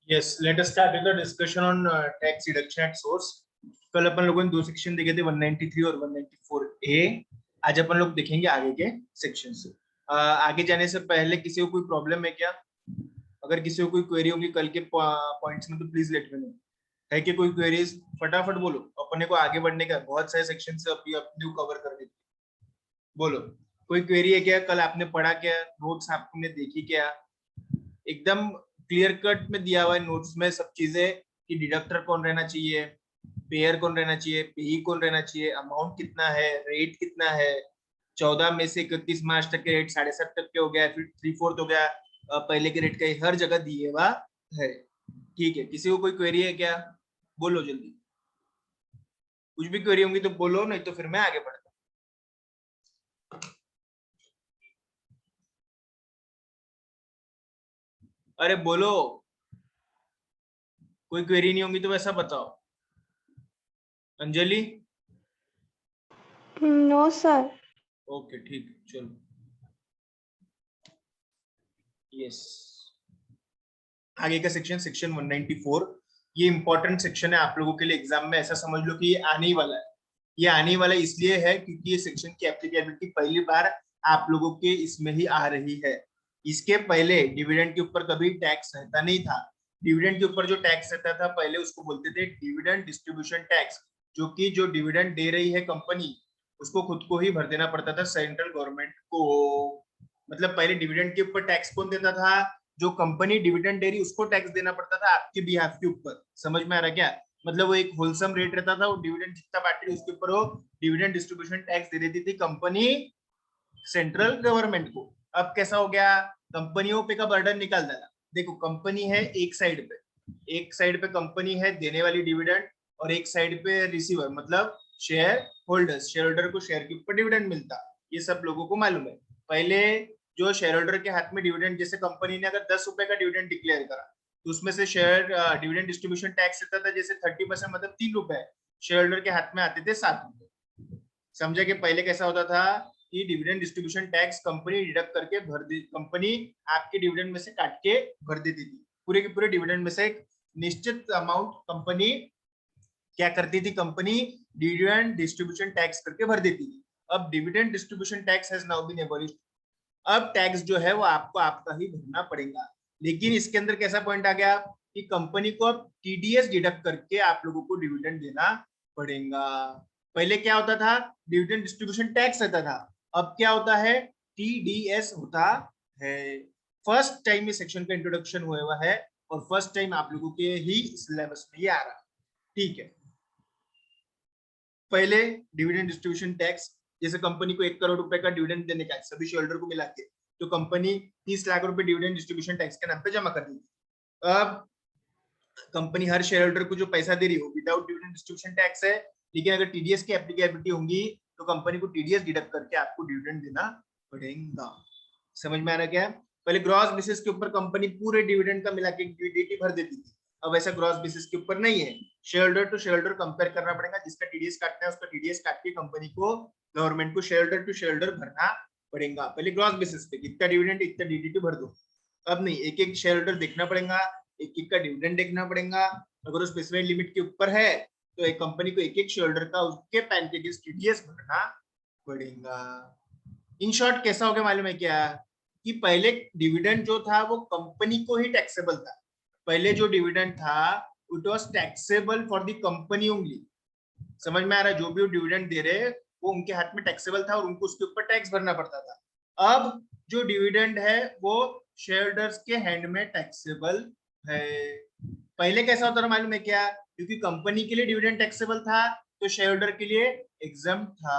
Yes, let us start with the discussion on tax deduction at source. कल अपन लोगों ने दो सेक्शन देखे थे 193 और 194A। आज अपन लोग देखेंगे आगे के सेक्शन से। आगे जाने से पहले किसी को कोई प्रॉब्लम है क्या? अगर किसी को कोई क्वेरी होगी कल के पॉइंट्स में तो प्लीज लेट मी नो। है कि कोई क्वेरीज? फटाफट बोलो, अपने को आगे बढ़ने का बहुत सारे सेक्शन से अभी अपने कवर कर देते। बोलो, कोई क्वेरी है क्या? कल आपने पढ़ा क्या? नोट्स आपने देखी क्या? एकदम क्लियर कट में दिया हुआ है नोट्स में सब चीजें कि डिडक्टर कौन रहना चाहिए, पेयर कौन रहना चाहिए, पेई कौन रहना चाहिए, अमाउंट कितना है, रेट कितना है, 14 में से 31 मार्च तक के रेट 7.5% हो गया, फिर 3/4 हो गया पहले के रेट का, हर जगह दिए हुआ है। ठीक है, किसी को कोई क्वेरी है क्या? बोलो जल्दी, कुछ भी क्वेरी होंगी तो बोलो, नहीं तो फिर मैं आगे बढ़ता। अरे बोलो, कोई क्वेरी नहीं होंगी तो वैसा बताओ। अंजलि? No sir. ओके ठीक है, चलो। यस, आगे का सेक्शन सेक्शन 194। ये इंपॉर्टेंट सेक्शन है आप लोगों के लिए एग्जाम में। ऐसा समझ लो कि ये आने ही वाला है। ये आने वाला इसलिए है क्योंकि ये सेक्शन की एप्लीकेबिलिटी पहली बार आप लोगों के इसमें ही आ रही है। इसके पहले डिविडेंड के ऊपर कभी टैक्स रहता नहीं था। डिविडेंड के ऊपर जो टैक्स रहता था पहले उसको बोलते थे डिविडेंड डिस्ट्रीब्यूशन टैक्स, जो कि जो डिविडेंड दे रही है कंपनी उसको खुद को ही भर देना पड़ता था सेंट्रल गवर्नमेंट को। मतलब पहले डिविडेंड के ऊपर टैक्स कौन देता था? जो कंपनी डिविडेंड दे रही उसको टैक्स देना पड़ता था आपके बिहाफ के ऊपर। समझ में आ रहा क्या? मतलब वो एक होलसम रेट रहता था, वो डिविडेंड जितना बांट रही उसके ऊपर वो डिविडेंड डिस्ट्रीब्यूशन टैक्स दे देती थी कंपनी सेंट्रल गवर्नमेंट को। अब कैसा हो गया? कंपनियों पे का बर्डन निकाल देना। देखो, कंपनी है एक साइड पे, एक साइड पे कंपनी है देने वाली डिविडेंड, और एक साइड पे रिसीवर मतलब शेयर होल्डर्स, शेयर होल्डर को शेयर के ऊपर डिविडेंड मिलता। ये सब लोगों को मालूम है। पहले जो शेयर होल्डर के हाथ में डिविडेंड, जैसे कंपनी ने अगर 10 रुपए का डिविडेंड डिक्लेयर करा तो उसमें से शेयर डिविडेंड डिस्ट्रीब्यूशन टैक्स रहता था जैसे 30%, मतलब 3 रुपए शेयर होल्डर के हाथ में आते थे 7 रुपए। समझा कि पहले कैसा होता था कि dividend distribution tax company deduct करके भर दी, कंपनी आपके डिविडेंड में से काट के भर देती थी। पूरे के पूरे डिविडेंड में से एक निश्चित अमाउंट कंपनी क्या करती थी? कंपनी डिविडेंड डिस्ट्रीब्यूशन टैक्स करके भर देती थी। अब dividend distribution tax has now been abolished. अब टैक्स जो है वो आपको आपका ही भरना पड़ेगा। लेकिन इसके अंदर कैसा पॉइंट आ गया कि कंपनी को अब टीडीएस डिडक्ट करके आप लोगों को डिविडेंड देना पड़ेगा। पहले क्या होता था? डिविडेंड डिस्ट्रीब्यूशन टैक्स रहता था। अब क्या होता है? टीडीएस होता है। फर्स्ट टाइम ये सेक्शन का इंट्रोडक्शन हुआ है और फर्स्ट टाइम आप लोगों के ही सिलेबस में ये आ रहा। ठीक है, पहले डिविडेंड डिस्ट्रीब्यूशन टैक्स, जैसे कंपनी को 1 करोड़ रुपए का डिविडेंड देने का है सभी शेयर होल्डर को मिला के, तो कंपनी 30 लाख रुपए डिविडेंड डिस्ट्रीब्यूशन टैक्स के नाम पे जमा कर दी। अब कंपनी हर शेयर होल्डर को जो पैसा दे रही हो विदाउट डिविडेंड डिस्ट्रीब्यूशन टैक्स है, लेकिन अगर टीडीएस की एप्लीकेबिलिटी होंगी तो कंपनी को टीडीएस डिडक्ट करके आपको डिविडेंड देना पड़ेगा। समझ में आ रहा क्या? पहले ग्रॉस बेसिस के ऊपर कंपनी पूरे डिविडेंड का मिला के डीडी भर देती थी। अब ऐसा ग्रॉस बेसिस के ऊपर नहीं है, shareholder to shareholder compare करना पड़ेगा। जिसका टीडीएस काटना है उसका टीडीएस काट के कंपनी को, गवर्नमेंट को shareholder to shareholder भरना पड़ेगा। पहले ग्रॉस बेसिस पे कितना डिविडेंड इतना डीडीटी भर दो। अब नहीं, एक एक शेयर होल्डर देखना पड़ेगा, एक एक का डिविडेंड देखना पड़ेगा। अगर उस स्पेसिफाइड लिमिट के ऊपर है तो एक कंपनी को एक एक शेयर होल्डर का उसके पैन के टीडीएस भरना पड़ेगा। इन शॉर्ट कैसा हो गया मालूम है क्या? कि पहले डिविडेंड जो था वो कंपनी को ही टैक्सेबल था। पहले जो डिविडेंड था it was taxable for the company only. समझ में आ रहा है? जो भी डिविडेंड दे रहे वो उनके हाथ में टैक्सेबल था और उनको उसके ऊपर टैक्स भरना पड़ता था। अब जो डिविडेंड है वो शेयरहोल्डर्स के हैंड में टैक्सेबल है। पहले कैसा होता था मालूम है क्या? क्योंकि कंपनी के लिए डिविडेंड टैक्सेबल था तो शेयरहोल्डर के लिए एग्जम था।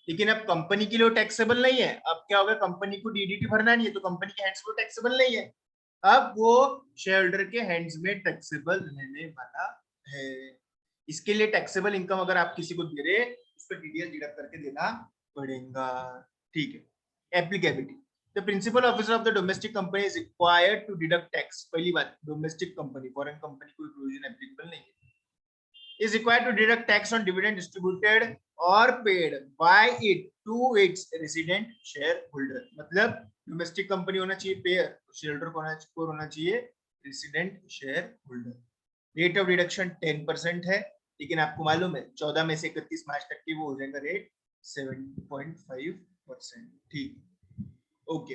लेकिन अब कंपनी के लिए टैक्सेबल नहीं है। अब क्या होगा? कंपनी को डीडीटी भरना नहीं है तो कंपनी के हैंड्स में टैक्सेबल नहीं है। अब वो शेयर होल्डर के हैंड्स में टैक्सेबल रहने वाला है। इसके लिए टैक्सेबल इनकम अगर आप किसी को दे रहे उसको टीडीएस डिडक्ट करके देना पड़ेगा। ठीक है, applicability. The principal officer of the domestic company is required to deduct tax. पहली बात, डोमेस्टिक कंपनी, फॉरेन कंपनी कोई प्रोविजन एप्लीकेबल नहीं है। Is required to deduct tax on dividend distributed or paid by it to its resident shareholder. मतलब domestic company होना चाहिए pair, share holder को होना चाहिए resident share holder. Rate of deduction 10% है, लेकिन आपको मालूम है 14 में से 31 मार्च तक की वो हो जाएगा रेट 7.5%। ठीक, okay.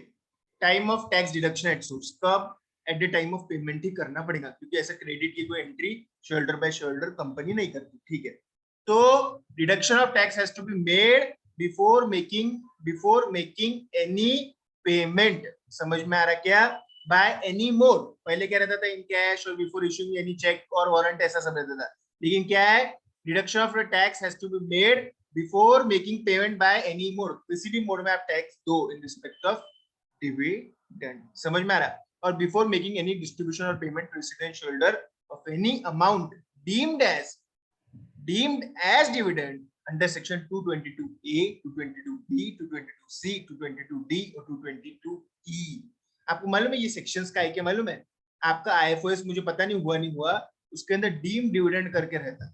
Time of tax deduction at source, कब? At the time of payment ही करना पड़ेगा, क्योंकि ऐसा क्रेडिट की कोई entry shoulder by shoulder company नहीं करती। ठीक है, तो deduction of tax has to be made before making any payment. समझ में आ रहा क्या? बाय एनी मोड, पहले क्या रहता था इन कैश और बिफोर इशूइंग एनी चेक और वारंट, ऐसा सब रहता था। लेकिन क्या है, deduction of tax has to be made before making payment by any mode. किसी भी मोड में आप टैक्स दो इन रिस्पेक्ट ऑफ डिविडेंड। समझ में आ रहा है? और बिफोर मेकिंग एनी डिस्ट्रीब्यूशन और payment to resident shareholder of any amount deemed as dividend under section 222A, 222B, 222C, 222D और 222E। आपको मालूम है ये सेक्शंस का है क्या? मालूम है आपका IFOS, मुझे पता नहीं हुआ नहीं हुआ, उसके अंदर डीम डिविडेंड करके रहता है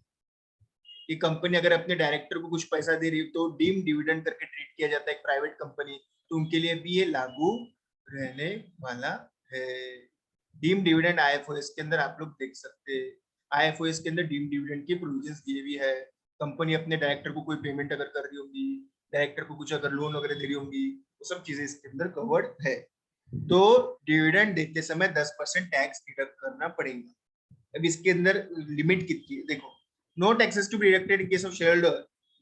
कि कंपनी अगर अपने डायरेक्टर को कुछ पैसा दे रही है तो डीम डिविडेंड करके ट्रीट किया जाता है एक प्राइवेट कंपनी, तो उनके लिए भी ये लागू रहने वाला है। डीम डिविडेंड IFOS के अंदर आप लोग देख सकते हैं, IFOS के अंदर डीम डिविडेंड की प्रोविजंस दिए भी है। कंपनी अपने डायरेक्टर को कोई पेमेंट अगर कर रही होगी, डायरेक्टर को कुछ अगर लोन वगैरह दे रही होंगी, वो सब चीजें इसके अंदर कवर्ड है। तो डिविडेंड देते समय 10% टैक्स डिडक्ट करना पड़ेगा। अब इसके अंदर लिमिट कितनी है देखो, no taxes to be deducted in case of shareholder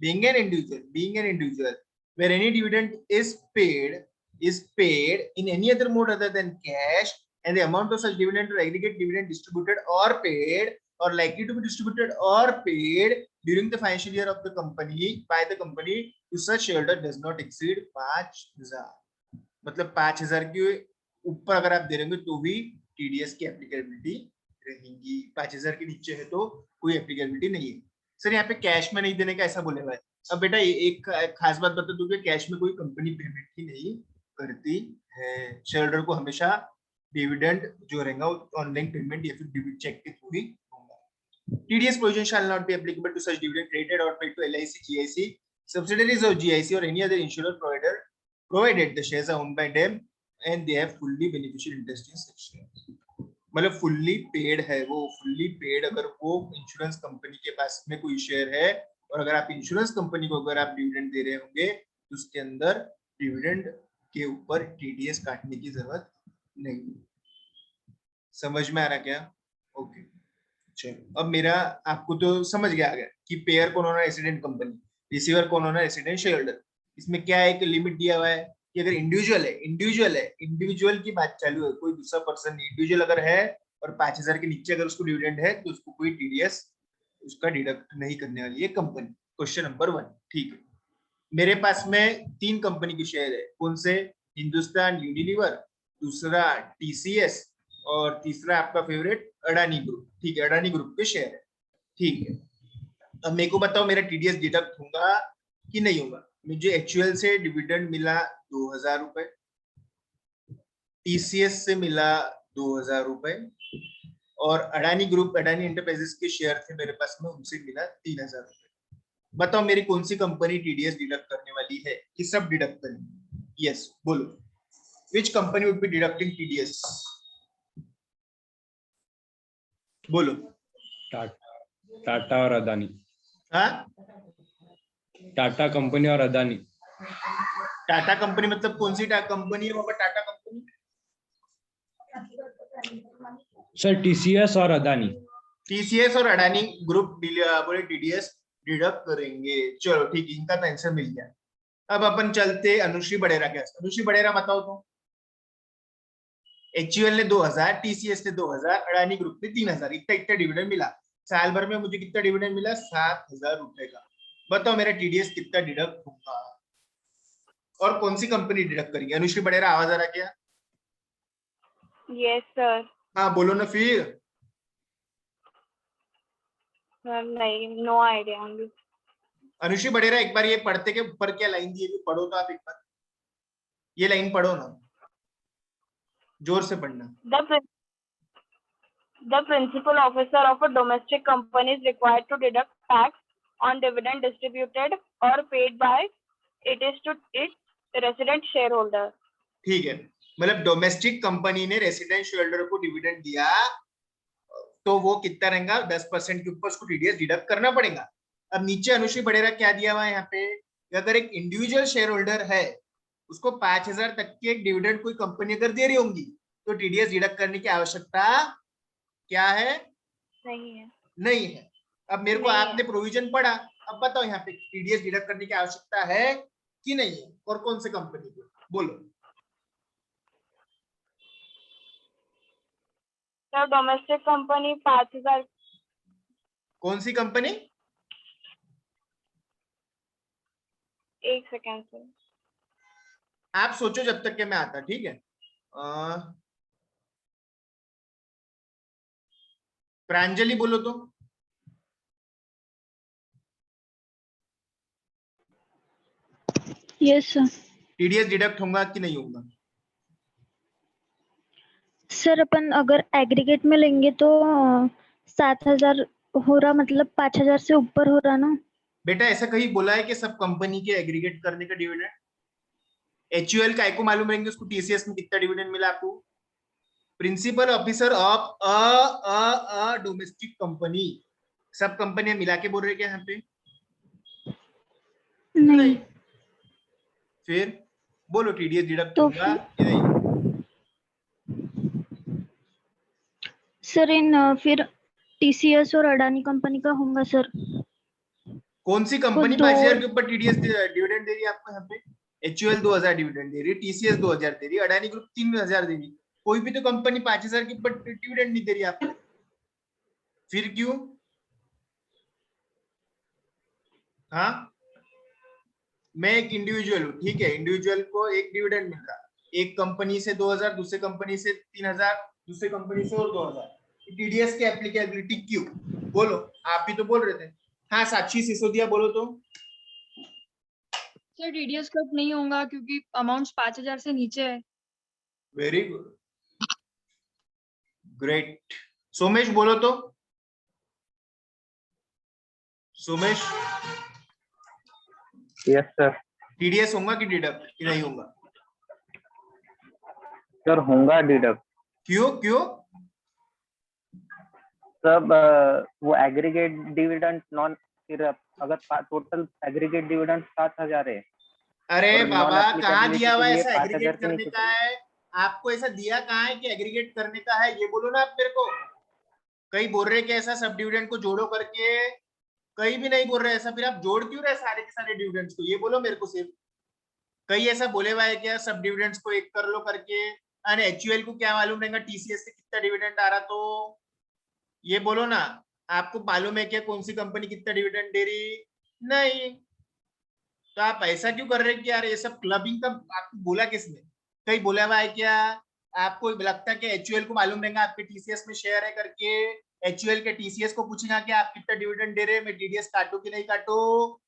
being an individual where any dividend is paid in any other mode other than cash, and the amount of such dividend or aggregate dividend distributed or paid or likely to be distributed or paid during the financial year of the company by the company to such shareholder does not exceed 5,000। मतलब 5,000 के ऊपर अगर आप दे रहे होंगे तो भी TDS की एप्लीकेबिलिटी रहेंगी, 5,000 के नीचे है तो कोई एप्लीकेबिलिटी नहीं है। सर यहाँ पे कैश में नहीं देने का ऐसा बोले हुआ है। अब बेटा एक खास बात बता दूं कि कैश में कोई कंपनी पेमेंट ही नहीं करती है, शेयरहोल्डर को हमेशा डिविडेंड जो रहेगा ऑनलाइन पेमेंट या फिर डिविड चेक के थ्रू ही होगा। TDS provision shall not be applicable to such dividend credited or paid to LIC, GIC, subsidiaries of GIC or any other insurer provided the shares are owned by them and they have fully beneficial interest in such shares। मतलब fully paid है वो, fully paid अगर वो insurance company के पास में कोई share है और अगर आप इंश्योरेंस कंपनी को अगर आप डिविडेंड दे रहे होंगे तो उसके अंदर डिविडेंड के ऊपर TDS काटने की जरूरत नहीं। समझ में आ रहा क्या? ओके चलो, अब मेरा आपको तो समझ गया कि पेयर कौन होना, रेसिडेंट कंपनी, रिसीवर कौन होना, रेसिडेंट शेयरहोल्डर। इसमें क्या है कि लिमिट दिया हुआ है कि अगर इंडिविजुअल की बात चालू है, कोई दूसरा पर्सन इंडिविजुअल अगर है और 5,000 के नीचे अगर उसको डिविडेंड है तो उसको कोई TDS उसका डिडक्ट नहीं करने वाली है कंपनी। Question number 1। ठीक है, मेरे पास में 3 कंपनी की शेयर है, कौन से? हिंदुस्तान यूनिलीवर, दूसरा TCS और तीसरा आपका फेवरेट अडानी ग्रुप। ठीक है, अडानी ग्रुप के शेयर है। ठीक है, अब मेरे को बताओ मेरा TDS डिडक्ट होगा कि नहीं होगा? मुझे HUL से डिविडेंड मिला 2,000 रुपए, TCS से मिला 2,000 रुपए और अडानी ग्रुप, अडानी एंटरप्राइजेस के शेयर थे मेरे पास में, उनसे मिला 3,000 रुपए। बताओ मेरी कौन सी कंपनी TDS डिडक्ट करने वाली है कि सब डिडक्ट करेंगे? यस बोलो, which company would be deducting TDS? बोलो। टाटा और अदानी। हाँ, टाटा कंपनी और अदानी। टाटा कंपनी मतलब कौन सी कंपनी है वहां पर? टाटा कंपनी सर TCS और अदानी। TCS और अडानी ग्रुप बोले TDS डिडक्ट करेंगे। चलो ठीक है, इनका तो आंसर मिल गया। अब अपन चलते अनुश्री बड़ेरा के। अनुश्री बड़ेरा बताओ तो। HUL ने 2,000, TCS ने 2,000, अडानी ग्रुप ने 3,000, इतना इतना डिविडेंड मिला। साल भर में मुझे कितना डिविडेंड मिला? 7,000 रुपए का। बताओ मेरा TDS कितना डिडक्ट होगा और कौन सी कंपनी डिडक्ट करेगी? अनुश्री बड़ेरा आवाज आ रहा क्या? Yes sir. हाँ बोलो ना फिर। नहीं, नो आइडिया। अनुश्री बड़ेरा एक बार ये पढ़ते के ऊपर क्या लाइन दी है, पढ़ो तो आप एक बार, ये लाइन पढ़ो ना, जोर से पढ़ना। The principal officer of a domestic company is required to deduct tax on dividend distributed or paid by it is to its resident shareholder। ठीक है, मतलब डोमेस्टिक कंपनी ने रेसिडेंट शेयर होल्डर को डिविडेंड दिया तो वो कितना रहेगा 10% के ऊपर उसको टीडीएस डिडक्ट करना पड़ेगा। अब नीचे अनुश्री बड़ेरा क्या दिया हुआ है यहाँ पे, अगर एक इंडिविजुअल शेयर होल्डर है उसको 5,000 तक के डिविडेंड कोई कंपनी अगर दे रही होंगी तो टीडीएस डिडक्ट करने की आवश्यकता क्या है? नहीं है। नहीं है। अब मेरे को नहीं आपने है। प्रोविजन पढ़ा, अब बताओ यहाँ पे टीडीएस डिडक्ट करने की आवश्यकता है कि नहीं है, और कौन से कंपनी को, बोलो। Sir domestic company 5,000। कौन सी कंपनी? एक सेकेंड सर। आप सोचो जब तक के मैं आता, ठीक है। प्रांजलि बोलो तो। Yes sir. टीडीएस डिडक्ट होगा कि नहीं होगा? सर अपन अगर एग्रीगेट में लेंगे तो 7,000 हो रहा, मतलब 5,000 से ऊपर हो रहा ना। बेटा ऐसा कहीं बोला है कि सब कंपनी के एग्रीगेट करने का डिविडेंड? एचयूएल का को मालूम रहेंगे उसको टीसीएस में कितना डिविडेंड मिला आपको? Principal officer of a domestic company, सब कंपनियां मिला के बोल रहे क्या यहाँ पे? नहीं। फिर बोलो टीडीएस डिडक्ट तो होगा कि नहीं? सर फिर टीसीएस और अडानी कंपनी का होगा सर। कौन सी कंपनी दो 5,000 के ऊपर टीडीएस डिविडेंड दे रही है आपको यहाँ पे? एचयूएल 2,000 डिविडेंड दे रही है, टीसीएस 2,000 दे रही है, अडानी ग्रुप 3,000 दे रही है, कोई भी तो कंपनी 5,000 के ऊपर डिविडेंड नहीं दे रही आपको। फिर क्यों? हाँ, मैं एक इंडिविजुअल हूँ, ठीक है, इंडिविजुअल को एक डिविडेंड मिल रहा, एक कंपनी से 2,000, दूसरी कंपनी से 3,000, दूसरी कंपनी से और 2,000, टीडीएस की एप्लीकेबिलिटी क्यों? बोलो, आप भी तो बोल रहे थे। हाँ साक्षी सिसोदिया बोलो तो। सर टीडीएस कट नहीं होगा क्योंकि अमाउंट 5,000 से नीचे है। Very good, great. सोमेश बोलो तो। सोमेश। Yes sir. टीडीएस होगा कि डिडक्ट कि नहीं होगा? सर होगा डिडक्ट। क्यों क्यों? सब वो एग्रीगेट डिविडेंड नॉन, फिर अगर टोटल एग्रीगेट डिविडेंड 7,000 है। अरे बाबा कहाँ दिया हुआ है ऐसा 5,000 एग्रीगेट के करने नीचे का है? आपको ऐसा दिया कहाँ है कि एग्रीगेट करने का है? ये बोलो ना आप मेरे को। कई बोल रहे कि ऐसा सब डिविडेंड को जोड़ो करके, कहीं भी नहीं बोल रहे ऐसा। फिर आप जोड़ क्यों रहे सारे के सारे डिविडेंड्स को, ये बोलो मेरे को सिर्फ। कहीं ऐसा बोले हुआ है क्या सब डिविडेंड्स को एक कर लो करके? अरे एचयूएल को क्या मालूम रहेगा टीसीएस से कितना डिविडेंड आ रहा? तो ये बोलो ना, आपको मालूम है क्या कौन सी कंपनी कितना डिविडेंड दे रही? नहीं। तो आप ऐसा क्यों कर रहे हैं कि यार ये सब क्लबिंग का आपको बोला किसने? कहीं बोला हुआ है क्या? आपको लगता है कि एचयूएल को मालूम रहेगा आपके टीसीएस में शेयर है करके? एचयूएल के टीसीएस को पूछेगा कि आप कितना डिविडेंड दे रहे हैं, मैं टीडीएस काटू कि नहीं काटू?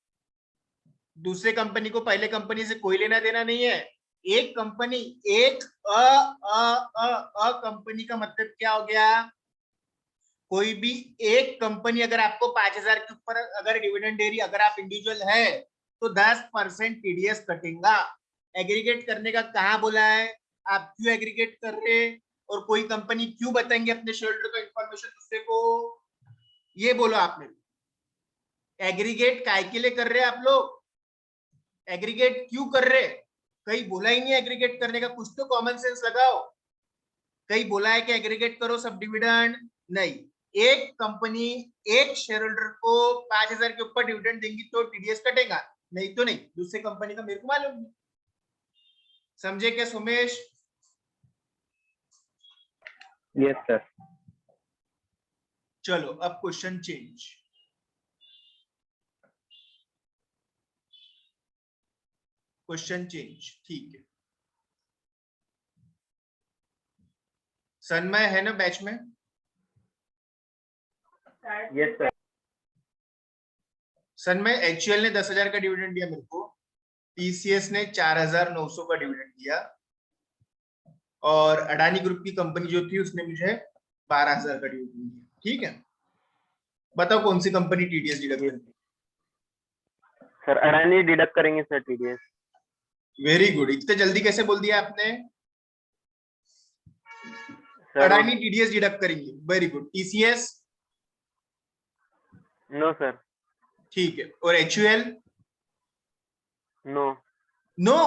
दूसरे कंपनी को पहले कंपनी से कोई लेना देना नहीं है। एक कंपनी, एक कंपनी का मतलब क्या हो गया? कोई भी एक कंपनी अगर आपको 5,000 के ऊपर अगर डिविडेंड दे रही, अगर आप इंडिविजुअल है तो 10% टीडीएस कटेगा। एग्रीगेट करने का कहाँ बोला है? आप क्यों एग्रीगेट कर रहे हैं? और कोई कंपनी क्यों बताएंगे अपने शेयर होल्डर को इंफॉर्मेशन दूसरे को? ये बोलो आपने। एग्रीगेट काय के लिए कर रहे हैं आप लोग? एग्रीगेट क्यों कर रहे? कहीं बोला ही नहीं एग्रीगेट करने का, कुछ तो कॉमन सेंस लगाओ। कहीं बोला है कि एग्रीगेट करो सब डिविडेंड? नहीं। एक कंपनी एक शेयर होल्डर को 5,000 के ऊपर डिविडेंड देंगी तो टीडीएस कटेगा, नहीं तो नहीं। दूसरे कंपनी का मेरे को मालूम नहीं। समझे क्या सोमेश? Yes sir. चलो अब क्वेश्चन चेंज। क्वेश्चन चेंज, ठीक है। सन्मय है ना बैच में? Yes sir. सन्मय, एचयूएल ने 10,000 का डिविडेंड दिया मेरे को, टीसीएस ने 4,900 का डिविडेंड दिया, और अडानी ग्रुप की कंपनी जो थी उसने मुझे 12,000 का डिविडेंड दिया, ठीक है। बताओ कौन सी कंपनी टीडीएस डिडक्ट करेगी? सर अडानी डिडक्ट करेंगे सर टीडीएस। वेरी गुड, इतने जल्दी कैसे बोल दिया आपने? सर अडानी टीडीएस डिडक्ट करेंगे। Very good. TCS? No sir, ठीक है। और एचयूएल? नो नो,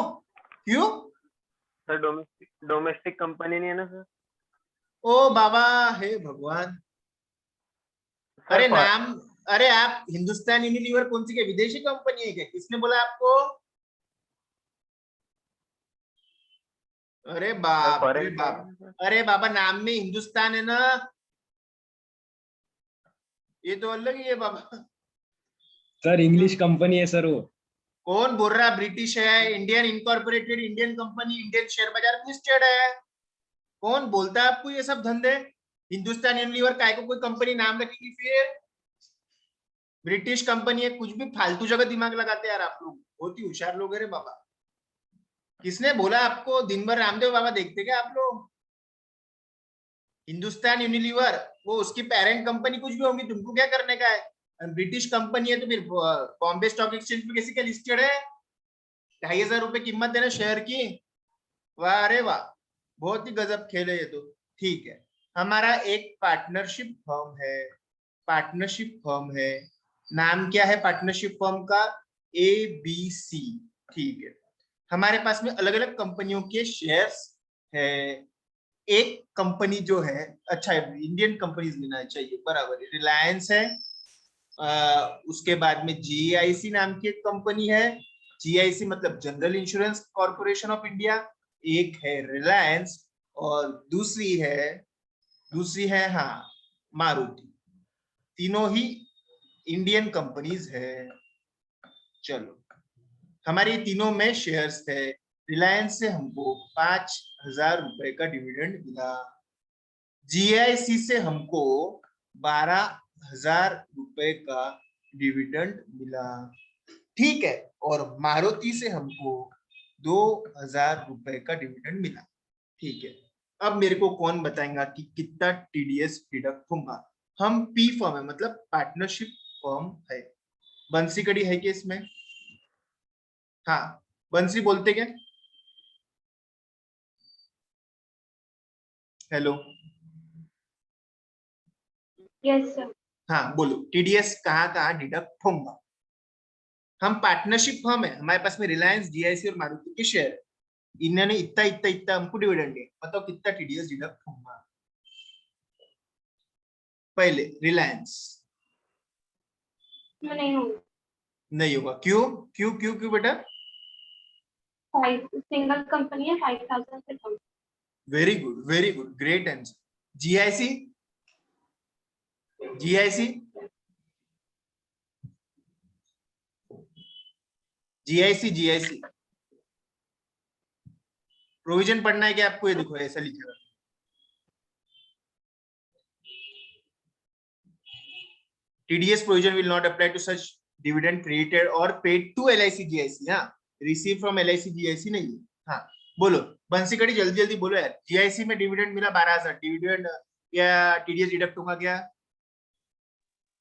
क्यों? सर, डोमेस्टिक कंपनी नहीं है ना सर। ओ बाबा, हे भगवान। सर अरे नाम, अरे आप हिंदुस्तान यूनिलीवर कौन सी के विदेशी कंपनी है क्या? किसने बोला आपको? अरे बाप रे फॉरेन बाप, अरे बाबा नाम में हिंदुस्तान है ना, ये तो अलग ही है बाबा। सर इंग्लिश कंपनी है सर वो। कौन बोल रहा ब्रिटिश है? Indian incorporated, Indian company, Indian share बाजार में लिस्टेड है। कौन बोलता है आपको ये सब धंधे? हिंदुस्तान यूनिलीवर काय को कोई कंपनी नाम रखेगी फिर? ब्रिटिश कंपनी है, कुछ भी फालतू जगह दिमाग लगाते हैं यार आप लोग, बहुत ही होशियार लोग है रे बाबा। किसने बोला आपको? दिन भर रामदेव बाबा देखते क्या आप लोग? हिंदुस्तान यूनिलीवर वो उसकी पेरेंट कंपनी कुछ भी होगी, तुमको क्या करने का है? ब्रिटिश कंपनी है तो फिर बॉम्बे स्टॉक एक्सचेंज पे कैसे क्या लिस्टेड है? 2,500 रुपए कीमत देना शेयर की। वाह अरे वाह, बहुत ही गजब खेल है ये तो। ठीक है, हमारा एक पार्टनरशिप फर्म है, पार्टनरशिप फर्म है, नाम क्या है पार्टनरशिप फर्म का? ABC। ठीक है, हमारे पास में अलग अलग कंपनियों के शेयर्स है। एक कंपनी जो है, अच्छा इंडियन कंपनीज लेना चाहिए, बराबर है, रिलायंस है। उसके बाद में GIC नाम की एक कंपनी है, GIC मतलब general insurance corporation of India. एक है रिलायंस और दूसरी है हाँ मारुति। तीनों ही इंडियन कंपनीज है। चलो, हमारे तीनों में शेयर्स है। रिलायंस से हमको 5,000 रुपए का डिविडेंड मिला, GIC से हमको 12,000 रुपए का डिविडेंड मिला, ठीक है, और मारुति से हमको 2,000 रुपए का डिविडेंड मिला, ठीक है। अब मेरे को कौन बताएगा कि कितना TDS डिडक्ट होगा? हम P फर्म है, मतलब पार्टनरशिप फर्म है। बंसी कड़ी है कि इसमें? हाँ, बंसी बोलते क्या? Hello, Yes, sir. हाँ बोलो, TDS कहाँ कहाँ डिडक्ट होगा? हम पार्टनरशिप फर्म है, हमारे पास में रिलायंस, GIC और मारुति के शेयर है। इन्होंने इतना इतना इतना हमको डिविडेंड दिया, बताओ कितना TDS डिडक्ट होगा? पहले रिलायंस नहीं होगा। नहीं होगा, क्यों क्यों क्यों क्यों बेटा? सिंगल कंपनी है, 5,000 से कम। Very good, great answer. GIC? GIC? GIC provision पढ़ना है क्या आपको? ये देखो ऐसा लिखा है, TDS provision will not apply to such dividend created or paid to LIC GIC। हाँ, रिसीव फ्रॉम LIC GIC नहीं है। हाँ बोलो बंसी कड़ी, जल्दी जल्दी बोलो यार। GIC में डिविडेंड मिला 12,000, डिविडेंड या TDS डिडक्ट होगा क्या?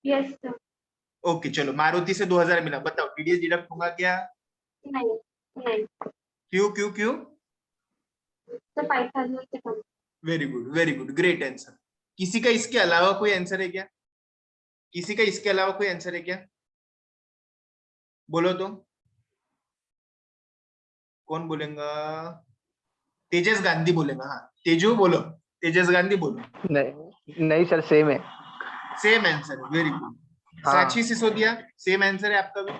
Yes sir. ओके चलो, मारुति से 2,000 मिला, बताओ TDS डिडक्ट होगा क्या? नहीं नहीं क्यों क्यों क्यों? सर, 5,000 से कम। Very good, great answer. किसी का इसके अलावा कोई आंसर है क्या? किसी का इसके अलावा कोई आंसर है क्या? बोलो तो, कौन बोलेगा? तेजस गांधी बोलेगा। हाँ तेजू बोलो, तेजस गांधी बोलो। नहीं सर, सेम है। सेम आंसर है, वेरी गुड। हाँ। साक्षी सिसोदिया, सेम आंसर है आपका भी।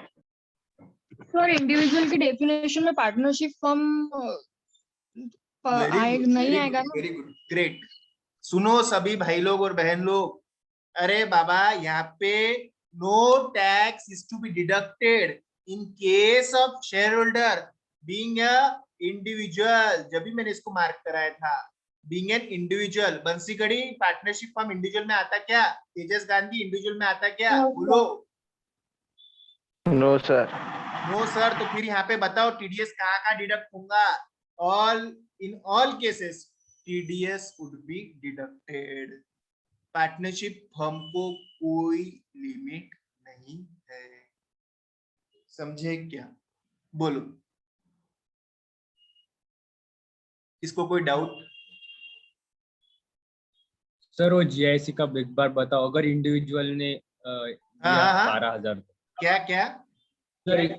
सर इंडिविजुअल की डेफिनेशन में पार्टनरशिप फर्म नहीं आएगा ना? Very good, great. सुनो सभी भाई लोग और बहन लोग, अरे बाबा यहाँ पे no tax is to be deducted in case of shareholder being a individual. जब भी मैंने इसको मार्क कराया था, बीइंग एन इंडिविजुअल। बंसी कड़ी, पार्टनरशिप फॉर्म इंडिविजुअल में आता क्या? तेजस गांधी, इंडिविजुअल में आता क्या? बोलो। No sir. नो सर, तो फिर यहाँ पे बताओ TDS कहाँ कहाँ डिडक्ट होगा? In all cases TDS would be deducted. Partnership firm को कोई लिमिट नहीं है, समझे क्या? बोलो, इसको कोई डाउट? सर वो जीआईसी का एक बार बताओ, अगर इंडिविजुअल ने दिया हाँ। 12,000। क्या क्या सर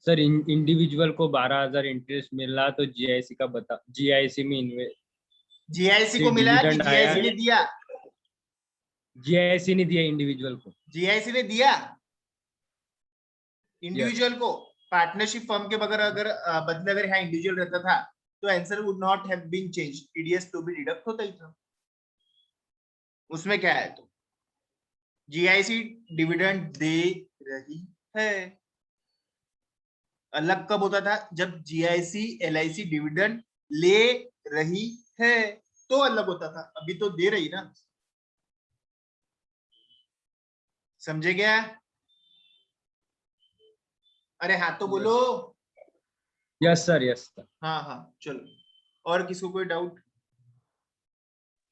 सर इंडिविजुअल को 12,000 इंटरेस्ट मिल रहा, तो जीआईसी का बता, जीआईसी में इन्वेस्ट जीआईसी को मिला कि डिविडेंड आया, जीआईसी ने दिया? जीआईसी ने दिया इंडिविजुअल को। जीआईसी ने दिया इंडिविजुअल को। पार्टनरशिप फर्म के बगैर अगर बदले अगर यहाँ इंडिविजुअल रहता था तो answer would not have been change, TDS तो भी डिडक्ट होता ही था। उसमें क्या है? तो जीआईसी डिविडेंड दे रही है। अलग कब होता था? जब जीआईसी एलआईसी डिविडेंड ले रही है तो अलग होता था, अभी तो दे रही ना। समझे क्या? अरे हाँ तो बोलो। Yes sir, yes sir. हाँ चलो, और किसको कोई डाउट?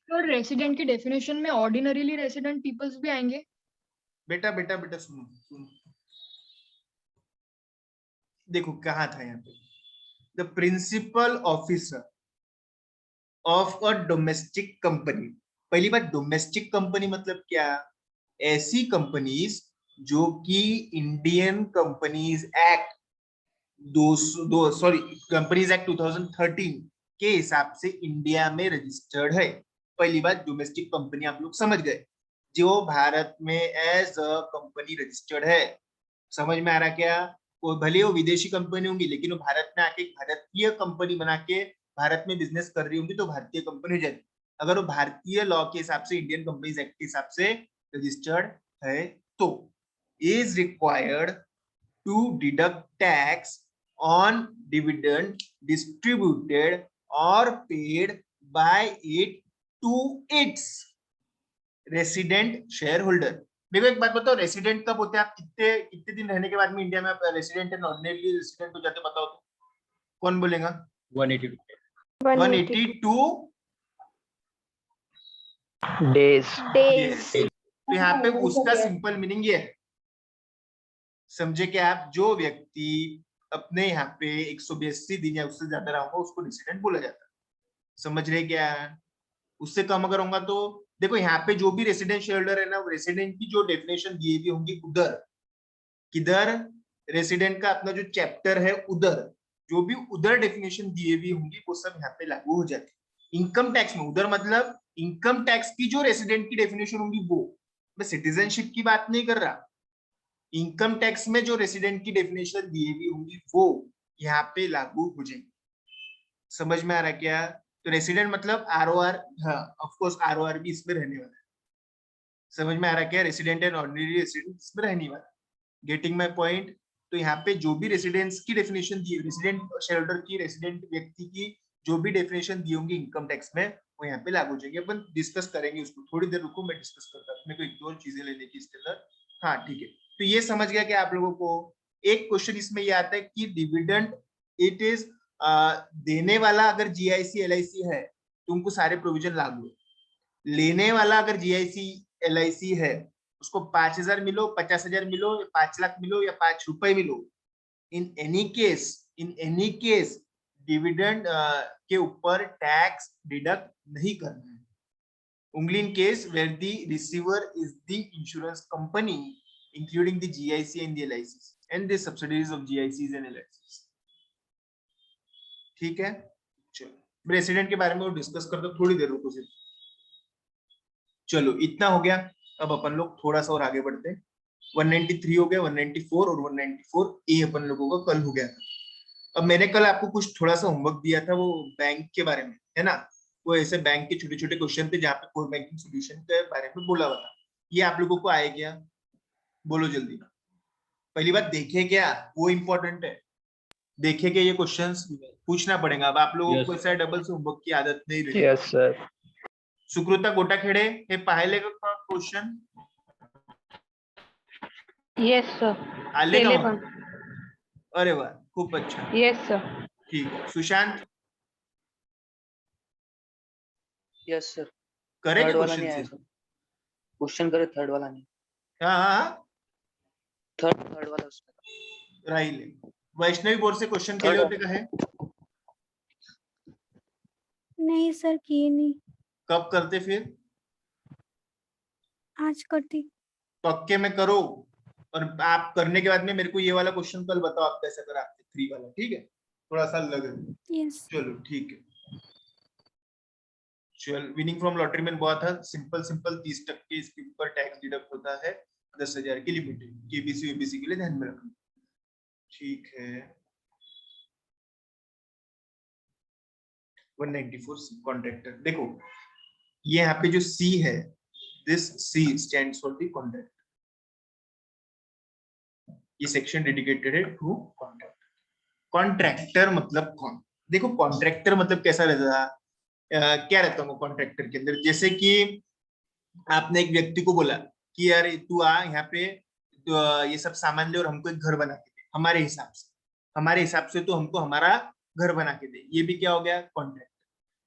सर रेसिडेंट की डेफिनेशन में ऑर्डिनरीली रेसिडेंट पीपल्स भी आएंगे? बेटा सुनो। देखो कहाँ था यहाँ पे, the principal officer of a domestic company. पहली बात, डोमेस्टिक कंपनी मतलब क्या? ऐसी कंपनीज जो कि Indian companies act companies act 2013 के हिसाब से इंडिया में रजिस्टर्ड है। पहली बात, डोमेस्टिक कंपनी आप लोग समझ गए, जो भारत में एज अ कंपनी रजिस्टर्ड है। समझ में आ रहा क्या? वो भले वो विदेशी कंपनी होंगी लेकिन वो भारत में आके भारतीय कंपनी बना के भारत में बिजनेस कर रही होंगी तो भारतीय कंपनी हो जाती। अगर वो भारतीय लॉ के हिसाब से, इंडियन कंपनीज एक्ट के हिसाब से रजिस्टर्ड है तो is required to deduct tax on dividend distributed or paid by it to its resident shareholder। देखो एक बात बताओ, रेसिडेंट कब होते हैं? आप कितने दिन रहने के बाद में इंडिया में आप रेसिडेंट एंड ऑर्डिनरी रेसिडेंट हो जाते? बताओ तो, कौन बोलेगा? 182 182 डेज। तो यहाँ पे उसका सिंपल मीनिंग ये है, समझे क्या आप? जो व्यक्ति अपने यहाँ पे 182 दिन या उससे ज्यादा रहा होगा उसको रेसिडेंट बोला जाता है। समझ रहे क्या? उससे कम अगर होगा तो देखो यहाँ पे जो भी रेसिडेंट शेयर होल्डर है ना, रेसिडेंट की जो डेफिनेशन दी हुई होंगी उधर, किधर रेसिडेंट का अपना जो चैप्टर है उधर, जो भी उधर डेफिनेशन दी हुई होंगी वो सब यहाँ पे लागू हो जाती। इनकम टैक्स में उधर मतलब इनकम टैक्स की जो रेसिडेंट की डेफिनेशन होंगी वो, मैं सिटीजनशिप की बात नहीं कर रहा। इनकम टैक्स में जो रेसिडेंट की डेफिनेशन दी हुई होंगी वो यहाँ पे लागू हो जाएगी। समझ में आ रहा क्या? तो रेसिडेंट मतलब आरओआर, हाँ ऑफ कोर्स आरओआर भी इसमें रहने वाला है। समझ में आ रहा क्या? रेसिडेंट एंड ऑर्डिनरी रेसिडेंट इसमें रहने वाला है। Getting my point? तो यहाँ पे जो भी रेसिडेंट्स की डेफिनेशन दी, रेसिडेंट शेयरहोल्डर की, रेसिडेंट व्यक्ति की जो भी डेफिनेशन दी होंगी इनकम टैक्स में वो यहाँ पे लागू हो जाएगी। अपन डिस्कस करेंगे उसको, थोड़ी देर रुको, मैं डिस्कस करता हूँ। अपने को एक दो चीजें लेने की इसके अंदर। हाँ ठीक है, तो ये समझ गया कि आप लोगों को एक क्वेश्चन इसमें ये आता है कि डिविडेंड इट इज देने वाला अगर जीआईसी एलआईसी है तो उनको सारे प्रोविजन लागू है। लेने वाला अगर जीआईसी एलआईसी है उसको 5,000 मिलो, 50,000 मिलो, 5 लाख मिलो या 5 रुपए मिलो, इन एनी केस डिविडेंड के ऊपर टैक्स डिडक्ट नहीं करना है। only in case where the receiver is the insurance company including the GIC and the LICs and the subsidiaries of GICs and LICs। ठीक है, चलो रेसिडेंट के बारे में डिस्कस करते हैं, थोड़ी देर रुको सिर्फ। चलो इतना हो गया, अब अपन लोग थोड़ा सा और आगे बढ़ते हैं। 193 हो गया, 194 और 194 ए अपन लोगों का कल हो गया था। अब मैंने कल आपको कुछ थोड़ा सा होमवर्क दिया था वो बैंक के बारे में, है ना? वो ऐसे बैंक के छोटे छोटे क्वेश्चन थे जहाँ पे कोर बैंकिंग सॉल्यूशन के बारे में बोला हुआ था। ये आप लोगों को आए क्या? बोलो जल्दी। पहली बात देखे क्या, वो इम्पोर्टेंट है। देखे क्या ये क्वेश्चंस पूछना पड़ेगा। अब आप लोगों को ऐसा डबल से होमवर्क की आदत नहीं रही। Yes sir. सुकृता गोटाखेडे हे पाहिले का क्वेश्चन? येस सर, आले केले का? पण. अरे वाह, खूप अच्छा, येस सर. ठीक है। सुशांत यस सर, करे थर्ड वाला क्वेश्चन नहीं आया से? सर। क्वेश्चन करे थर्ड वाला नहीं, हाँ थर्ड वाला उसमें राहिले। वैष्णवी बोर्ड से क्वेश्चन केले होते का है? नहीं सर, किए नहीं। कब करते फिर? आज करती। पक्के में करो, और आप करने के बाद में मेरे को ये वाला क्वेश्चन कल बताओ आप कैसे करा आपके 3 वाला, ठीक है? थोड़ा सा लगे। यस। चलो ठीक है। चल, विनिंग फ्रॉम लॉटरी में बहुत था, सिंपल 30% इसके ऊपर टैक्स डिडक्ट होता है, 10,000 की लिमिट है। केबीसी यूबीसी के लिए ध्यान में रखना, ठीक है? 194 कॉन्ट्रैक्टर। देखो ये यहाँ पे जो सी है, this C stands for the contract. ये सेक्शन डेडिकेटेड है टू कॉन्ट्रैक्टर। कॉन्ट्रैक्टर मतलब कौन? देखो कॉन्ट्रैक्टर मतलब कैसा रहता है, क्या रहता है कॉन्ट्रैक्टर के अंदर? जैसे कि आपने एक व्यक्ति को बोला कि यार तू आ यहाँ पे, तो ये सब सामान ले और हमको एक घर बना के दे हमारे हिसाब से तो हमको हमारा घर बना के दे। ये भी क्या हो गया? कॉन्ट्रैक्टर।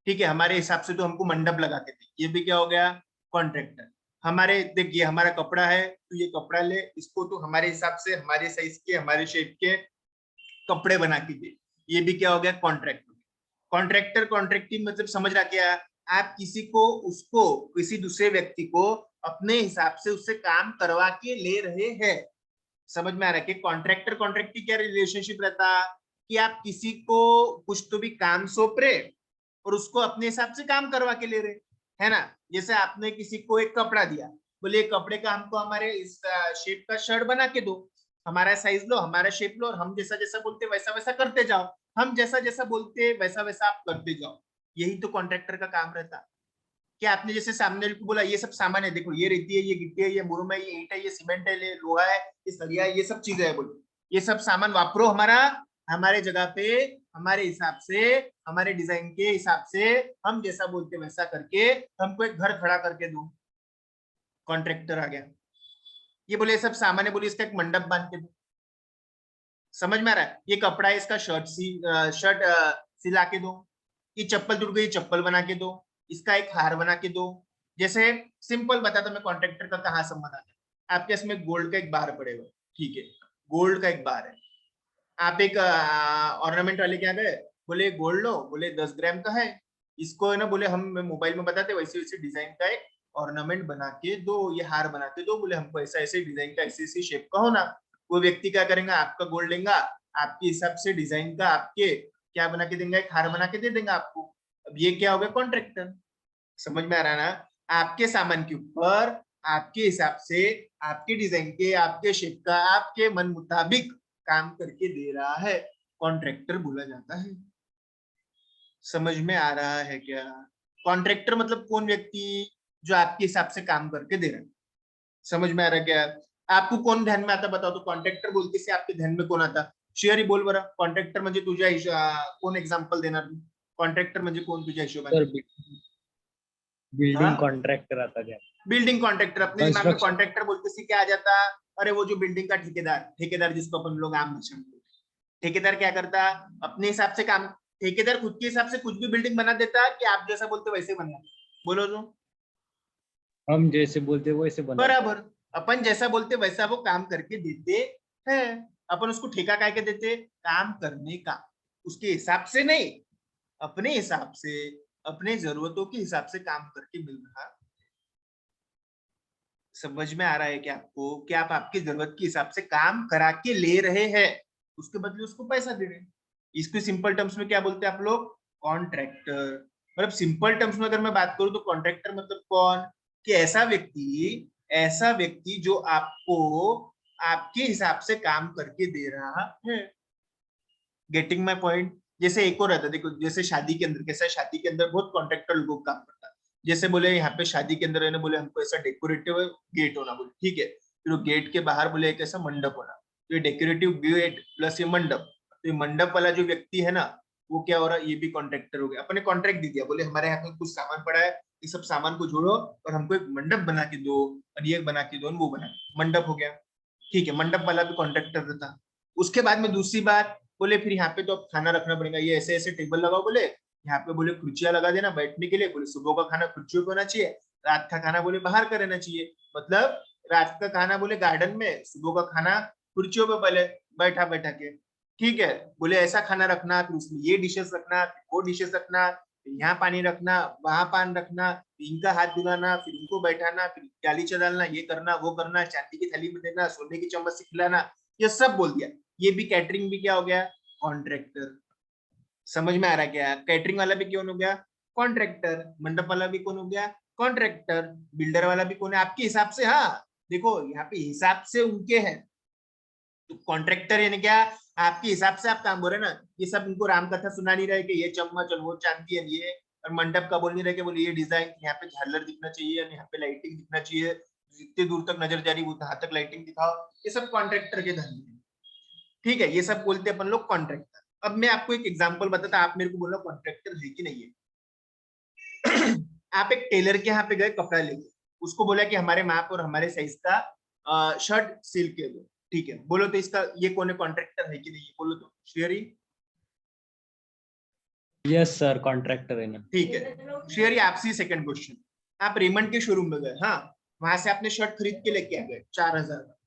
ठीक है, हमारे हिसाब से तो हमको मंडप लगा के दे। ये भी क्या हो गया? कॉन्ट्रैक्टर। हमारे देख, ये हमारा कपड़ा है, तो ये कपड़ा ले, इसको तो हमारे हिसाब से, हमारे साइज के, हमारे शेप के कपड़े बना के दे। ये भी क्या हो गया? कॉन्ट्रैक्टर। कॉन्ट्रैक्टर कॉन्ट्रैक्टिंग मतलब समझ रहा क्या? आप किसी को, उसको, किसी दूसरे व्यक्ति को अपने हिसाब से उससे काम करवा के ले रहे हैं। समझ में आ रहा है कि कॉन्ट्रैक्टर कॉन्ट्रैक्टिव क्या रिलेशनशिप रहता कि आप किसी को कुछ तो भी काम सौंप रहे और उसको अपने हिसाब से काम करवा के ले रहे, है ना? जैसे आपने किसी को एक कपड़ा दिया, बोले कपड़े का हमको हमारे इस शेप का शर्ट बना के दो, हमारा साइज लो, हमारा शेप लो, और हम जैसा जैसा बोलते वैसा वैसा करते जाओ, हम जैसा जैसा बोलते वैसा वैसा आप करते जाओ। यही तो कॉन्ट्रैक्टर का काम रहता। कि आपने जैसे सामने को बोला ये सब सामान है, देखो ये रेती है, ये गिट्टी है, ये मुरुम है, ये ईंट है, ये सीमेंट है, ये लोहा है, ये सरिया है, ये सब चीजें है, बोलो ये सब सामान वापरो हमारे जगह पे, हमारे हिसाब से, हमारे डिजाइन के हिसाब से, हम जैसा बोलते वैसा करके हमको एक घर खड़ा करके दो। कॉन्ट्रैक्टर आ गया। ये बोले सब सामान है, बोले इसका एक मंडप बांध के दो। समझ में आ रहा है? ये कपड़ा है, इसका शर्ट सिला के दो। ये चप्पल टूट गई, चप्पल बना के दो। इसका एक हार बना के दो। जैसे सिंपल बताता मैं कॉन्ट्रैक्टर का कहाँ संबंध आता है। आपके इसमें गोल्ड का एक बार पड़ेगा, ठीक है, गोल्ड का एक बार है, आप एक ऑर्नामेंट वाले क्या गए, बोले गोल्ड लो, बोले 10 ग्राम का है, इसको है ना, बोले हम मोबाइल में बताते वैसे वैसे डिजाइन का एक ऑर्नामेंट बना के दो, ये हार बना के दो, बोले हमको ऐसा ऐसे डिजाइन का ऐसी ऐसी शेप का होना। वो व्यक्ति क्या करेगा, आपका गोल्ड लेगा, आपके हिसाब से डिजाइन का आपके क्या बना के देंगे, एक हार बना के दे देंगे आपको। अब ये क्या हो गया? कॉन्ट्रैक्टर। समझ में आ रहा है ना? आपके सामान के ऊपर आपके हिसाब से, आपके डिजाइन के, आपके शेप का, आपके मन मुताबिक काम करके दे रहा है, कॉन्ट्रैक्टर बोला जाता है। समझ में आ रहा है क्या? कॉन्ट्रैक्टर मतलब कौन व्यक्ति जो आपके हिसाब से काम करके दे रहा है। समझ में आ रहा है क्या? आपको कौन ध्यान में आता बताओ तो, कॉन्ट्रॅक्टर बोलते से आपके ध्यान में कोण आता? शेअरी बोल बरं, कॉन्ट्रॅक्टर म्हणजे तुझ्या कोण एक्झाम्पल देणार तू? कॉन्ट्रॅक्टर म्हणजे कोण तुझ्या हिशोबाने? बिल्डिंग कॉन्ट्रैक्टर आता है। Building contractor. अपने दिमाग में कॉन्ट्रैक्टर बोलते से क्या आ जाता? अरे वो जो बिल्डिंग का ठेकेदार जिसको अपन लोग आम भाषा में बोलते हैं। ठेकेदार क्या करता? अपने हिसाब से काम, ठेकेदार खुद के हिसाब से कुछ भी बिल्डिंग बना देता कि आप जैसा बोलते वैसे बनना। बोलो जो हम जैसे बोलते वैसे बना। बराबर, अपन जैसा बोलते वैसा वो काम करके देते हैं। अपन उसको ठेका काय के देते? काम करने का, उसके हिसाब से नहीं, अपने हिसाब से, अपने जरूरतों के हिसाब से काम करके मिल रहा। समझ में आ रहा है क्या आपको कि आप आपकी जरूरत के हिसाब से काम करा के ले रहे हैं, उसके बदले उसको पैसा दे रहे हैं। इसको सिंपल टर्म्स में क्या बोलते हैं आप लोग? कॉन्ट्रैक्टर। मतलब सिंपल टर्म्स में अगर मैं बात करूं तो कॉन्ट्रैक्टर मतलब कौन? कि ऐसा व्यक्ति जो आपको आपके हिसाब से काम करके दे रहा है। Getting my point? जैसे एक और रहता है, देखो जैसे शादी के अंदर कैसा है, शादी के अंदर बहुत कॉन्ट्रैक्टर लोगों का काम करता है। जैसे बोले यहाँ पे शादी के अंदर है ना, बोले हमको ऐसा डेकोरेटिव गेट होना, बोले ठीक है, फिर गेट के बाहर बोले एक ऐसा मंडप होना, तो ये डेकोरेटिव गेट प्लस ये मंडप, तो ये मंडप वाला जो व्यक्ति है ना, वो क्या हो रहा है? ये भी कॉन्ट्रैक्टर हो गया। अपने कॉन्ट्रैक्ट दे दिया, बोले हमारे यहाँ पे कुछ सामान पड़ा है, ये सब सामान को जोड़ो और हमको एक मंडप बना के दो, और ये बना के दो, वो बना, मंडप हो गया। ठीक है, मंडप वाला भी कॉन्ट्रैक्टर था। उसके बाद में दूसरी बात बोले फिर यहाँ पे तो अब खाना रखना पड़ेगा, ये ऐसे ऐसे टेबल लगाओ, बोले यहाँ पे बोले कुर्सियां लगा देना बैठने के लिए, बोले सुबह का खाना कुर्सियों पे होना चाहिए, रात का खाना बोले बाहर का रहना चाहिए। मतलब रात का खाना बोले गार्डन में, सुबह का खाना कुर्सियों पे पहले बैठा के, ठीक है, बोले ऐसा खाना रखना, फिर उसमें ये डिशेस रखना, वो डिशेस रखना, यहाँ पानी रखना, वहां पानी रखना, इनका हाथ धुलाना, फिर उनको बैठाना, फिर गालीचा डालना, ये करना, वो करना, चांदी की थाली में देना, सोने की चम्मच से खिलाना, ये सब बोल दिया। ये भी कैटरिंग भी क्या हो गया? कॉन्ट्रैक्टर। समझ में आ रहा क्या? कैटरिंग वाला भी कौन हो गया? कॉन्ट्रैक्टर। मंडप वाला भी कौन हो गया? कॉन्ट्रैक्टर। बिल्डर वाला भी कौन है आपके हिसाब से? हाँ देखो यहाँ पे हिसाब से उनके हैं, तो कॉन्ट्रैक्टर यानी क्या? आपके हिसाब से आप काम बोल रहे ना। ये सब इनको राम कथा सुना नहीं रहे कि ये चम्मच और वो चांदी है ये, और मंडप का बोल नहीं रहे कि बोले ये डिजाइन, यहाँ पे झालर दिखना चाहिए, यहाँ पे लाइटिंग दिखना चाहिए, जितने दूर तक नजर जा रही वहां तक लाइटिंग दिखाओ। ये सब कॉन्ट्रैक्टर के धंधे हैं, ठीक है? ये सब बोलते हैं अपन लोग कॉन्ट्रैक्टर। अब मैं आपको एक एग्जाम्पल बताता, आप मेरे को बोलना कॉन्ट्रैक्टर है कि नहीं है। आप एक टेलर के यहाँ पे गए कपड़ा लेके, उसको बोला कि हमारे माप और हमारे साइज का शर्ट सिल के दो, ठीक है? बोलो तो इसका ये कौन है? कॉन्ट्रैक्टर है कि नहीं है? बोलो तो श्रेयरी। यस सर, कॉन्ट्रैक्टर है ना। ठीक है श्रेयरी, आपसे सेकंड क्वेश्चन। आप रेमंड के शोरूम में गए, हाँ, वहां से आपने शर्ट खरीद के लेके आ गए 4000 का,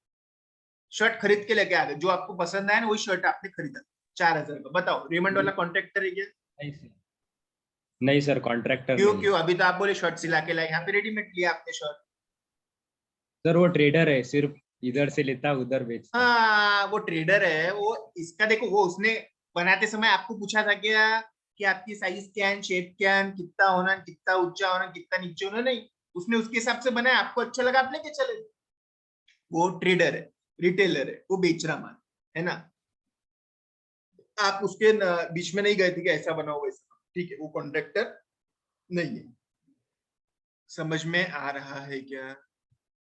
शर्ट खरीद के लेके आ गए, जो आपको पसंद आया ना वही शर्ट आपने खरीदा 4000 का। बताओ रेमंड वाला कॉन्ट्रैक्टर है क्या? नहीं सर, कॉन्ट्रैक्टर क्यों नहीं। क्यों? अभी तो आप बोले शर्ट सिला के लाए, यहाँ पे रेडीमेड लिया आपने शर्ट। सर वो ट्रेडर है, सिर्फ इधर से लेता उधर बेचता। हाँ वो ट्रेडर है वो। इसका देखो, वो उसने बनाते समय आपको पूछा था क्या कि आपकी साइज क्या है, शेप क्या है, कितना होना, कितना ऊंचा होना, कितना नीचे होना? नहीं, उसने उसके हिसाब से बनाया, आपको अच्छा लगा आप लेके चले। वो ट्रेडर है, रिटेलर है, वो बेच रहा माल है ना। आप उसके बीच में नहीं गए थे कि ऐसा बनाओ वैसा, ठीक है? वो कॉन्ट्रैक्टर नहीं है। समझ में आ रहा है क्या?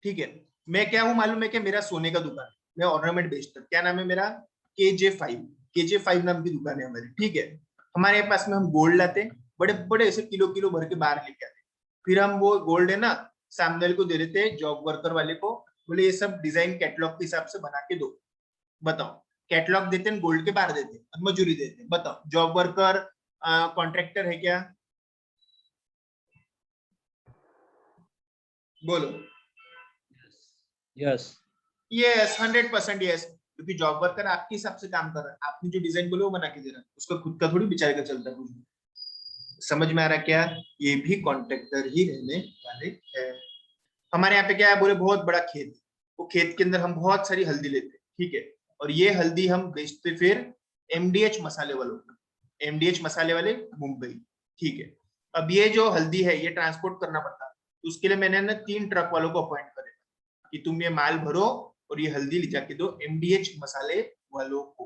ठीक है। मैं क्या हूं मालूम है क्या? मेरा सोने का दुकान है, मैं ऑर्नामेंट बेचता हूँ। क्या नाम है मेरा? KJ5 नाम की दुकान है हमारी, ठीक है? हमारे पास में हम गोल्ड लाते, बड़े बड़े ऐसे किलो किलो भर के बाहर लेके आते, फिर हम वो गोल्ड है ना सामने वाले को दे देते, जॉब वर्कर वाले को, बोले ये सब डिजाइन कैटलॉग के हिसाब से बना के दो। बताओ, कैटलॉग देते हैं, गोल्ड के बाहर देते हैं, मजूरी देते हैं। बताओ जॉब वर्कर कॉन्ट्रैक्टर है क्या? बोलो। यस यस, 100% यस, क्योंकि जॉब वर्कर आपके हिसाब से काम कर रहा है, आपने जो डिजाइन बोले वो बना के दे रहा है, उसका खुद का थोड़ी बेचारे का चलता है कुछ भी। समझ में आ रहा क्या? ये भी कॉन्ट्रैक्टर ही रहने वाले हैं। हमारे यहाँ पे क्या है, बोले बहुत बड़ा खेत है, वो खेत के अंदर हम बहुत सारी हल्दी लेते, ठीक है? और ये हल्दी हम बेचते फिर MDH मसाले वालों को, MDH मसाले वाले मुंबई, ठीक है? अब ये जो हल्दी है ये ट्रांसपोर्ट करना पड़ता है, तो उसके लिए मैंने ना 3 ट्रक वालों को अपॉइंट करे कि तुम ये माल भरो और ये हल्दी ले जाके दो MDH मसाले वालों को।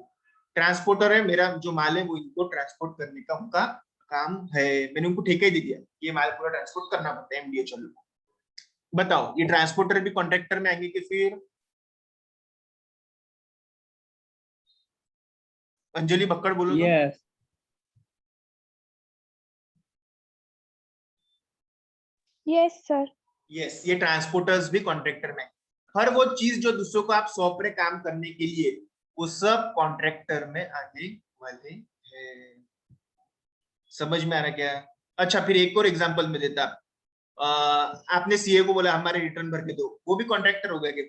ट्रांसपोर्टर है मेरा, जो माल है वो इनको ट्रांसपोर्ट करने का उनका काम है, मैंने उनको ठेका ही दे दिया, ये माल पूरा ट्रांसपोर्ट करना पड़ता है MDH वालों को। बताओ ये ट्रांसपोर्टर भी कॉन्ट्रैक्टर में आएंगे कि फिर? अंजलि बक्कड़ बोलो तो। Yes yes sir. यस, ये ट्रांसपोर्टर्स भी कॉन्ट्रैक्टर में। हर वो चीज जो दूसरों को आप सौंप रहे काम करने के लिए, वो सब कॉन्ट्रैक्टर में आने वाले हैं। समझ में आ रहा क्या? अच्छा फिर एक और एग्जांपल में देता। आपने सीए को बोला हमारे रिटर्न भर के दो, वो भी कॉन्ट्रैक्टर हो गया क्या?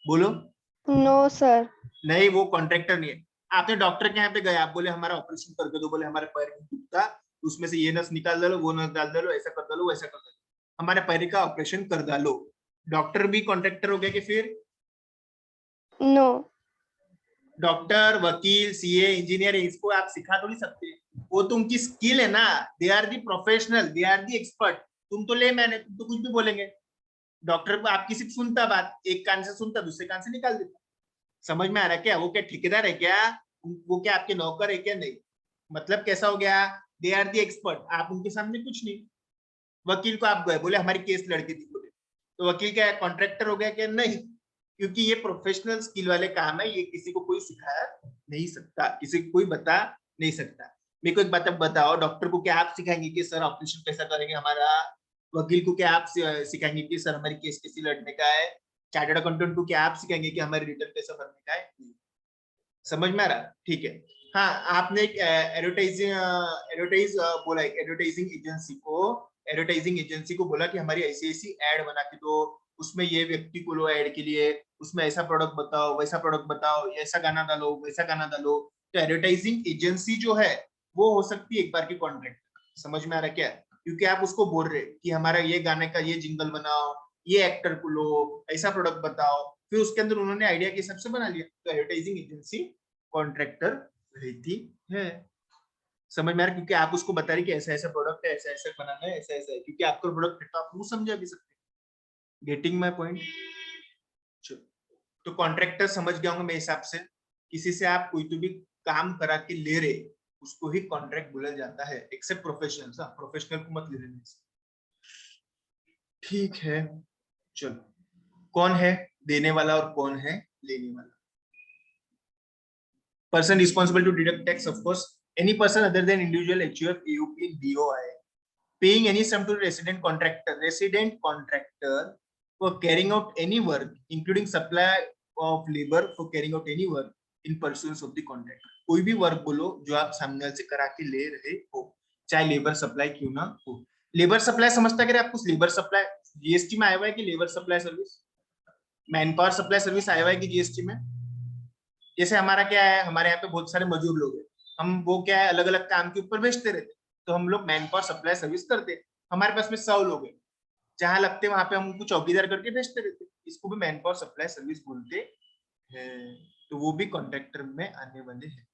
बोलो। No sir. नहीं, वो कॉन्ट्रैक्टर नहीं है। आपने डॉक्टर के यहाँ पे गए, आप बोले हमारा ऑपरेशन करके दो, बोले हमारे पैर में दुखता, उसमें से ये नस निकाल डालो, वो नस डाल डालो, ऐसा कर डालो, वैसा कर डालो, हमारे पैर का ऑपरेशन कर डालो। डॉक्टर भी कॉन्ट्रैक्टर हो गया कि फिर? नो। डॉक्टर, वकील, सीए, इंजीनियर, इसको आप सिखा तो नहीं सकते, वो तो उनकी स्किल है ना, they are the professional, they are the expert. तुम तो ले मैंने, तुम तो कुछ भी बोलेंगे। डॉक्टर को आपकी सिर्फ सुनता बात, एक कान से सुनता दूसरे कान से निकाल देता। समझ में आ रहा है क्या? वो क्या ठेकेदार है क्या? वो क्या आपके नौकर है क्या? नहीं। मतलब कैसा हो गया? दे आर दी एक्सपर्ट, आप उनके सामने कुछ नहीं। वकील को आप गए, बोले हमारी केस लड़के थी, बोले तो वकील क्या कॉन्ट्रैक्टर हो गया क्या? नहीं, क्योंकि ये प्रोफेशनल स्किल वाले काम है, ये किसी को कोई सिखाया नहीं सकता, किसी को कोई बता नहीं सकता। मेरे को एक बात बताओ, डॉक्टर को क्या आप सिखाएंगे कि सर ऑपरेशन कैसा करेंगे हमारा? वकील को क्या आप सिखाएंगे कि सर हमारी केस कैसे लड़ने का है? चार्टर्ड अकाउंटेंट को क्या आप सिखाएंगे कि हमारे रिटर्न कैसा भरने का है? समझ में आ रहा? ठीक है। हाँ, आपने एक एडवर्टाइजिंग एजेंसी को बोला कि हमारी ऐसी ऐसी एड बना के दो, उसमें ये व्यक्ति को लो ऐड के लिए, उसमें ऐसा प्रोडक्ट बताओ, वैसा प्रोडक्ट बताओ, ऐसा गाना डालो, वैसा गाना डालो। तो एडवर्टाइजिंग एजेंसी जो है वो हो सकती है एक बार की कॉन्ट्रैक्ट, समझ में आ रहा है क्या? क्योंकि आप उसको बोल रहे कि हमारा ये गाने का ये जिंगल बनाओ, ये एक्टर को लो, ऐसा प्रोडक्ट बताओ, फिर उसके अंदर उन्होंने आइडिया के हिसाब से बना लिया। तो एडवर्टाइजिंग एजेंसी कॉन्ट्रैक्टर रहती है। समझ में आ रहा है? क्योंकि आप उसको बता रहे कि ऐसा ऐसा प्रोडक्ट है, ऐसा ऐसा बनाना है, ऐसा ऐसा है, क्योंकि आपका प्रोडक्ट है तो आप वो समझा भी सकते। Getting my point? तो कॉन्ट्रैक्टर समझ गया होंगे मेरे हिसाब से। किसी से आप कोई तो भी काम करा के ले रहे, उसको ही कॉन्ट्रैक्ट बोला जाता है, एक्सेप्ट प्रोफेशनल। प्रोफेशनल को मत ले लेना। ठीक है, चलो। कौन है देने वाला और कौन है लेने वाला? Person responsible to deduct tax, of course any person other than individual, HUF, AUP, BOI, paying any sum to resident contractor for carrying out any work, including supply of labor for carrying out any work in pursuance of the contract. कोई भी work बोलो जो आप सामने से करा के ले रहे हो, चाहे लेबर सप्लाई क्यों ना हो। लेबर सप्लाई समझता क्या? आपको लेबर सप्लाई जीएसटी में आया हुआ है कि labour supply service, man power supply service आया हुआ है कि जीएसटी में? जैसे हमारा क्या है, हमारे यहाँ पे बहुत सारे मजदूर लोग हैं, हम वो क्या है अलग अलग काम के ऊपर बेचते रहते, तो हम लोग मैन पावर सप्लाई सर्विस करते। हमारे पास में 100 लोग हैं, जहां लगते वहां पे हम उनको चौकीदार करके बेचते रहते, इसको भी मैन पावर सप्लाई सर्विस बोलते हैं। तो वो भी कॉन्ट्रैक्टर में आने वाले हैं।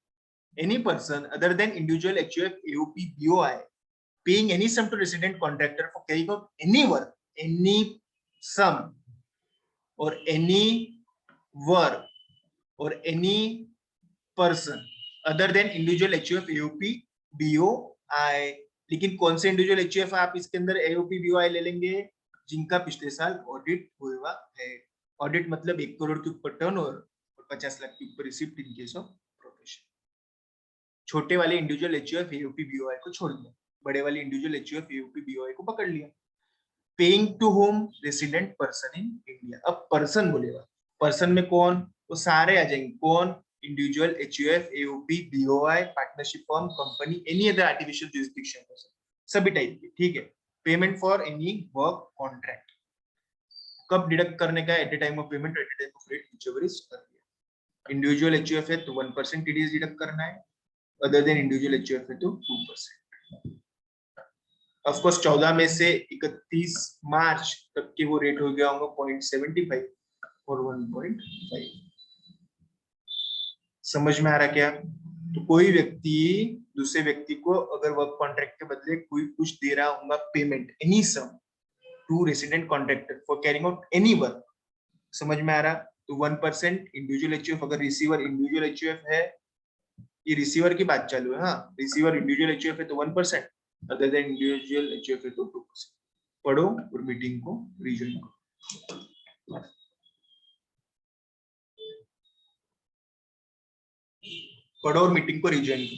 Any person other than individual, HUF, AUP, BOI paying any sum to resident contractor for carrying out any work, any sum or any work or any person other than individual, HUF, AUP, BOI। लेकिन कौन से individual HUF आप इसके अंदर AUP, BOI ले लेंगे? जिनका पिछले साल ऑडिट हुआ है। ऑडिट मतलब 1 करोड़ के ऊपर टर्नओवर और 50 लाख के ऊपर receipt in case of profession. छोटे वाले इंडिविजुअल HUF, AUP, BOI को छोड़ दिया, बड़े वाले इंडिविजुअल HUF, AUP, BOI को पकड़ लिया। Paying to whom? Resident person in India. अब पर्सन बोलेगा, पर्सन में कौन? वो सारे आ जाएंगे। कौन? Individual, HUF, AUP, BOI, partnership firm, company, any other artificial jurisdiction, सभी टाइप के। ठीक है। Payment for any work contract कब डिडक्ट करने का? At the time of payment, at the time of rate, whichever is earlier. Individual HUF है तो 1% TDS डिडक्ट करना है, अदर देन इंडिविजुअल HUF है तो 2%। ऑफ कोर्स 14 में से 31 मार्च तक के वो रेट हो गया होगा 0.75 और 1.5। समझ में आ रहा क्या? तो कोई व्यक्ति दूसरे व्यक्ति को अगर वर्क कॉन्ट्रैक्ट के बदले कोई कुछ दे रहा होगा payment, any sum to resident contractor for carrying out any work, समझ में आ रहा? तो 1% इंडिविजुअल HUF। अगर रिसीवर इंडिविजुअल HUF है, ये रिसीवर की बात चालू है, हाँ, रिसीवर इंडिविजुअल HUF है तो 1%, अदर देन इंडिविजुअल HUF है तो 2%। पढ़ो और मीटिंग को रीजॉइन करो। पढ़ो और मीटिंग को रीजॉइन करो।